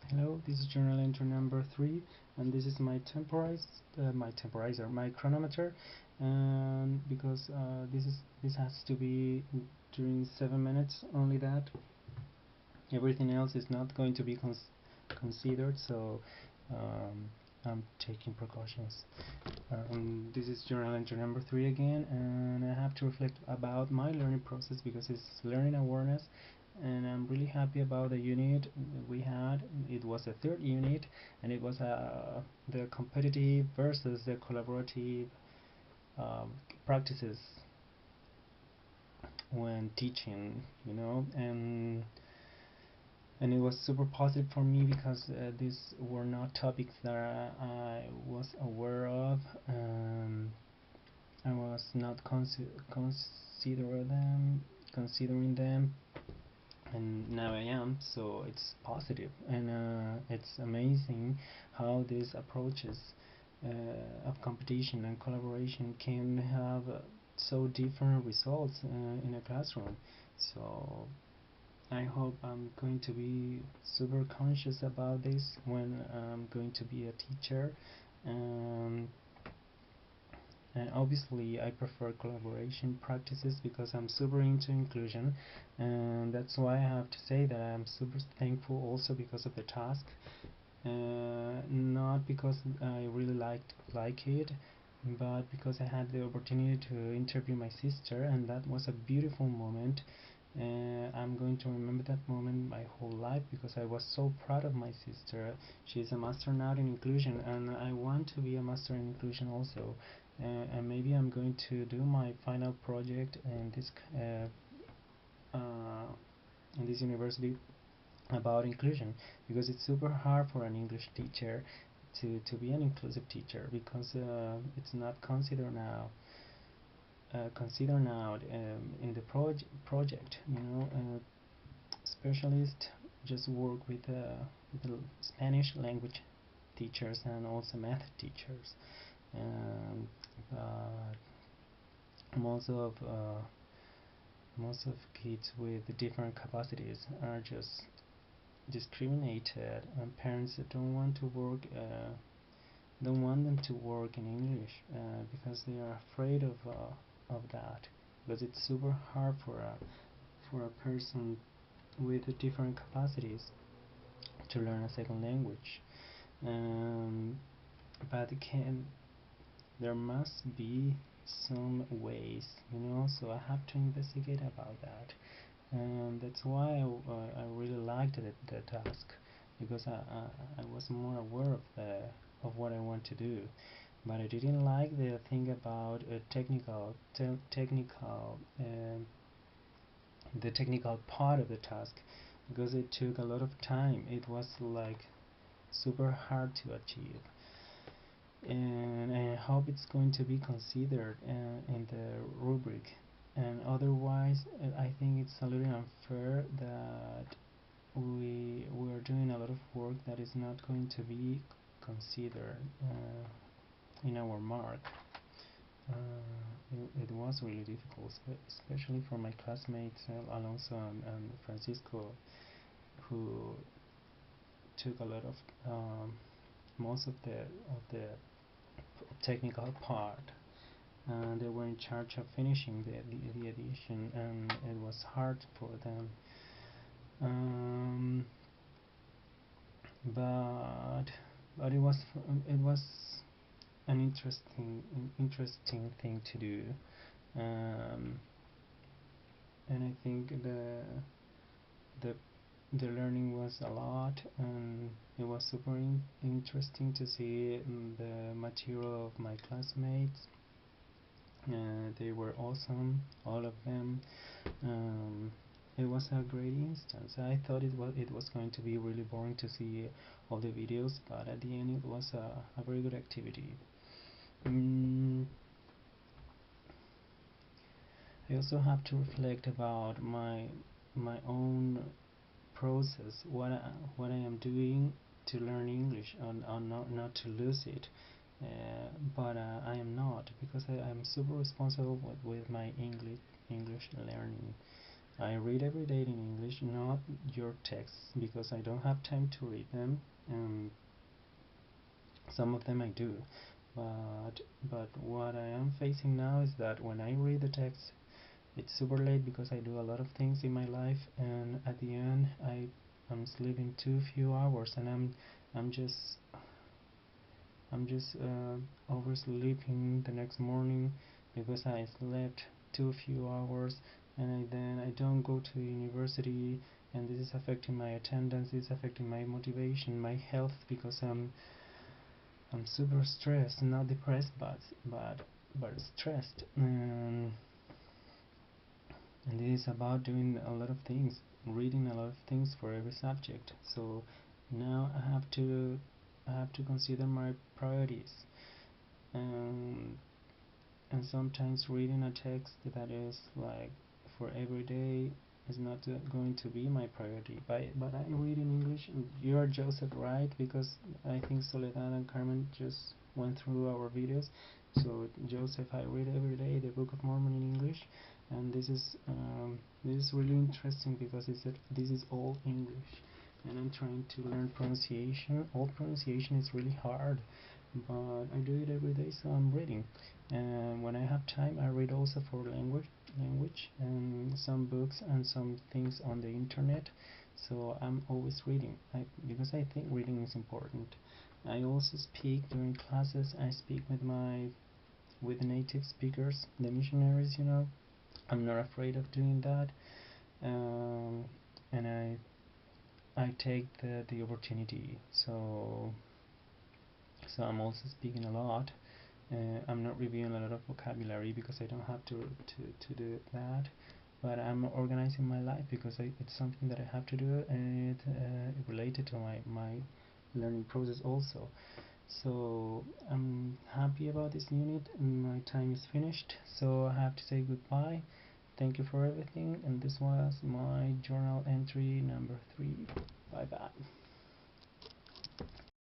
Hello, this is journal entry number 3, and this is my temporizer, my chronometer, and because this has to be during 7 minutes, only that. Everything else is not going to be considered, so um, I'm taking precautions. This is journal entry number 3 again, and I have to reflect about my learning process because it's learning awareness, and I'm really happy about the unit we had. It was the third unit, and it was the competitive versus the collaborative um, practices when teaching, and it was super positive for me because these were not topics that I was aware of. I was not consider them considering them, and now I am. So it's positive, and it's amazing how these approaches of competition and collaboration can have so different results in a classroom. So I hope I'm going to be super conscious about this when I'm going to be a teacher. Um, and obviously I prefer collaboration practices because I'm super into inclusion, and that's why I have to say that I'm super thankful also because of the task, not because I really like it, but because I had the opportunity to interview my sister, and that was a beautiful moment. I'm going to remember that moment my whole life because I was so proud of my sister. She's a master now in inclusion, and I want to be a master in inclusion also. And maybe I'm going to do my final project uh, in this university about inclusion, because it's super hard for an English teacher to be an inclusive teacher because it's not considered now in the project. Specialists just work with the Spanish language teachers and also math teachers, um, but most of uh, most of kids with different capacities are just discriminated, and parents don't want them to work in English because they are afraid of that, because it's super hard for a person with different capacities to learn a second language. Um, but there must be some ways, so I have to investigate about that. And that's why I really liked the task, because I was more aware of what I want to do. But I didn't like the thing about the technical part of the task, because it took a lot of time. It was like super hard to achieve, and I hope it's going to be considered in the rubric. And otherwise, I think it's a little unfair that we're doing a lot of work that is not going to be considered in our mark. It was really difficult, especially for my classmates Alonso and Francisco, who took a lot of most of the technical part. They were in charge of finishing the edition, and it was hard for them. Um, but but it was an interesting thing to do, um, and I think the the learning was a lot, and it was super interesting to see the material of my classmates. They were awesome, all of them. Um, it was a great instance. I thought it was going to be really boring to see all the videos, but at the end it was a very good activity. Mm, I also have to reflect about my own process, what I am doing to learn English, and not to lose it. But I am not, because I am super responsible with my English learning. I read every day in English, not your texts, because I don't have time to read them. Some of them I do, but what I am facing now is that when I read the text, it's super late because I do a lot of things in my life, and at the end I'm sleeping too few hours, and I'm just oversleeping the next morning because I slept too few hours, and then I don't go to university, and this is affecting my attendance, this is affecting my motivation, my health, because I'm super stressed, not depressed, but stressed, and this is about doing a lot of things, reading a lot of things for every subject. So now I have to consider my priorities, um, and sometimes reading a text that is like for every day is not going to be my priority. But I read in English, and you are Joseph, right? Because I think Soledad and Carmen just went through our videos. So Joseph, I read every day the Book of Mormon in English, and this is really interesting because this is all English, and I'm trying to learn pronunciation. All pronunciation is really hard, but I do it every day, so I'm reading. And when I have time, I read also for language and some books and some things on the internet. So I'm always reading, because I think reading is important. I also speak during classes. I speak with native speakers, the missionaries. I'm not afraid of doing that, um, and I take the opportunity. So I'm also speaking a lot. I'm not reviewing a lot of vocabulary because I don't have to do that, but I'm organizing my life because it's something that I have to do, and it's related to my learning process also. So I'm happy about this unit, and my time is finished, so I have to say goodbye. Thank you for everything, and this was my journal entry number 3. Bye bye.